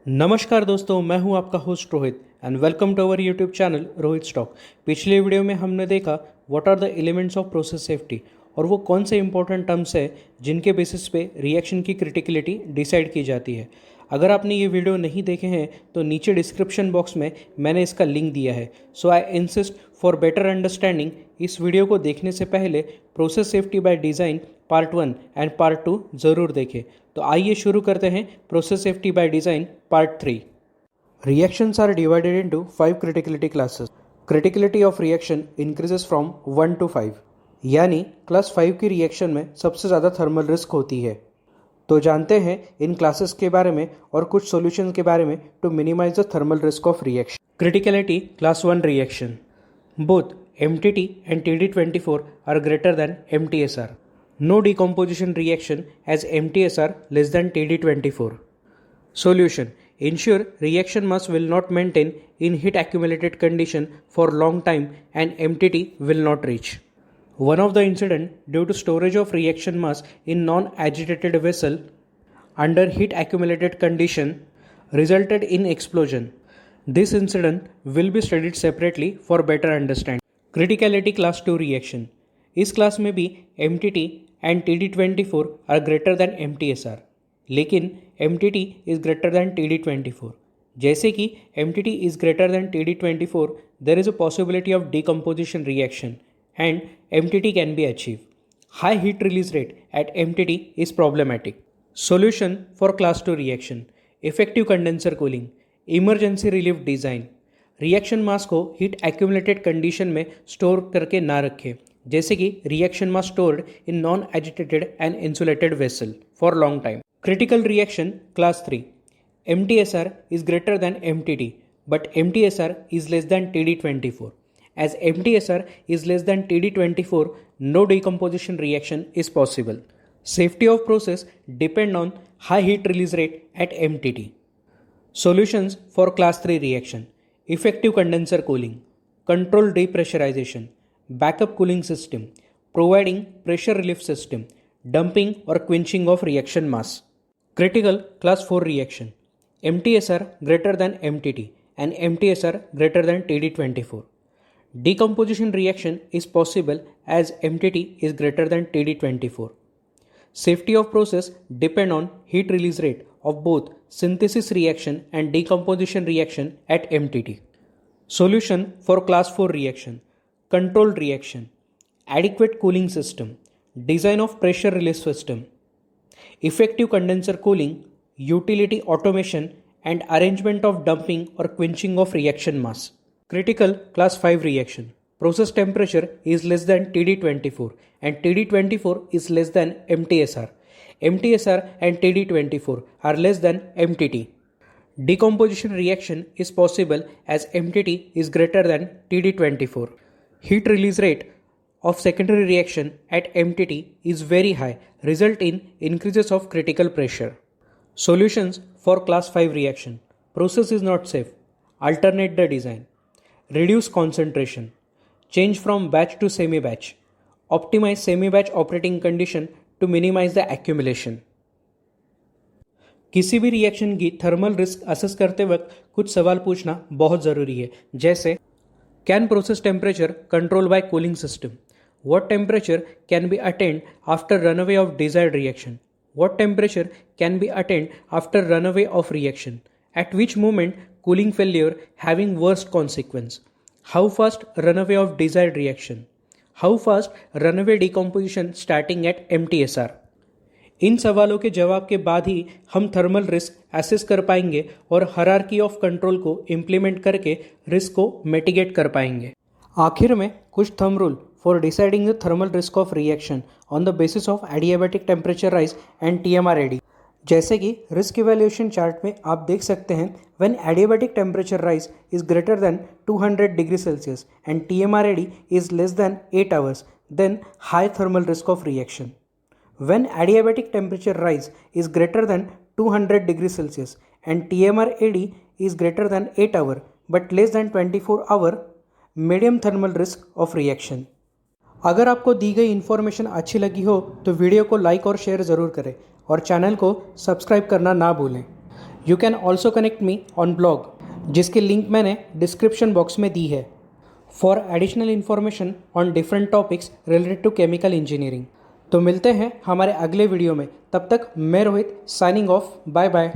नमस्कार दोस्तों, मैं हूं आपका host Rohit and welcome to our YouTube channel Rohit Stock. पिछले वीडियो में हमने देखा what are the elements of process safety और वो कौन से इंपॉर्टेंट टर्म्स है जिनके बेसिस पे रिएक्शन की क्रिटिकलिटी डिसाइड की जाती है। अगर आपने ये वीडियो नहीं देखे हैं तो नीचे डिस्क्रिप्शन बॉक्स में मैंने इसका लिंक दिया है। So I insist for better understanding इस वीडियो को देखने से पहले process safety by design part 1 and part 2 ज़रूर देखें। तो आइए शुरू करते हैं process safety by design part 3। Reactions are divided into 5 criticality classes. Criticality of reaction increases from 1 to 5, यानी क्लास 5 की रिएक्शन में सबसे ज़्यादा थर्मल रिस्क होती है। तो जानते हैं इन क्लासेस के बारे में और कुछ सॉल्यूशंस के बारे में to minimise the thermal risk of reaction. Criticality class 1 reaction, both MTT and TD24 are greater than MTSR. No decomposition reaction as MTSR less than TD24. Solution: ensure reaction mass will not maintain in heat accumulated condition for long time and MTT will not reach. One of the incident due to storage of reaction mass in non-agitated vessel under heat accumulated condition resulted in explosion. This incident will be studied separately for better understanding. Criticality class 2 reaction. इस class में भी MTT and TD24 are greater than MTSR, लेकिन MTT is greater than TD24. जैसे कि MTT is greater than TD24, there is a possibility of decomposition reaction and MTT can be achieved. High heat release rate at MTT is problematic. Solution for class 2 reaction: effective condenser cooling, emergency relief design. Reaction मास को heat accumulated condition में store करके ना रखें, जैसे कि reaction mass stored in non agitated and insulated vessel for long time. Critical reaction class 3. MTSR is greater than MTT, but MTSR is less than TD24. As MTSR is less than TD24, no decomposition reaction is possible. Safety of process depend on high heat release rate at MTT. Solutions for class 3 reaction: effective condenser cooling, controlled depressurization, backup cooling system, providing pressure relief system, dumping or quenching of reaction mass. Critical class 4 reaction: MTSR greater than MTT and MTSR greater than TD24. Decomposition reaction is possible as MTT is greater than TD24. Safety of process depend on heat release rate of both synthesis reaction and decomposition reaction at MTT. Solution for class 4 reaction: controlled reaction, adequate cooling system, design of pressure release system, effective condenser cooling, utility automation and arrangement of dumping or quenching of reaction mass. Critical class 5 reaction: process temperature is less than TD24 and TD24 is less than MTSR. MTSR and TD24 are less than MTT. Decomposition reaction is possible as MTT is greater than TD24. Heat release rate of secondary reaction at MTT is very high, result in increases of critical pressure. Solutions for class 5 reaction: process is not safe, alternate the design, reduce concentration, change from batch to semi-batch, optimize semi-batch operating condition to minimize the accumulation. किसी भी reaction की thermal risk assess करते वक्त कुछ सवाल पूछना बहुत ज़रूरी है, जैसे can process temperature control by cooling system, what temperature can be attend after runaway of desired reaction, what temperature can be attend after runaway of reaction, eight which moment cooling failure having worst consequence, how fast runaway of desired reaction, how fast runaway decomposition starting at MTSR. इन सवालों के जवाब के बाद ही हम thermal risk assess कर पाएंगे और hierarchy of control को इम्प्लीमेंट करके रिस्क को मिटिगेट कर पाएंगे। आखिर में कुछ thumb rule for deciding the thermal risk of reaction on the basis of adiabatic temperature rise and TMR-AD। जैसे कि रिस्क इवैल्यूएशन चार्ट में आप देख सकते हैं, when adiabatic temperature rise is greater than 200 degree Celsius and TMR-AD is less than 8 hours, then high thermal risk of reaction. When adiabatic temperature rise is greater than 200 degrees Celsius and TMR-AD is greater than 8 hour but less than 24 hour, medium thermal risk of reaction. अगर आपको दी गई information अच्छी लगी हो तो video को like और share ज़रूर करें और चैनल को सब्सक्राइब करना ना भूलें। You can also connect me on blog, जिसकी लिंक मैंने डिस्क्रिप्शन बॉक्स में दी है, for additional information on different topics related to chemical engineering. तो मिलते हैं हमारे अगले वीडियो में, तब तक मैं रोहित साइनिंग ऑफ, बाय बाय।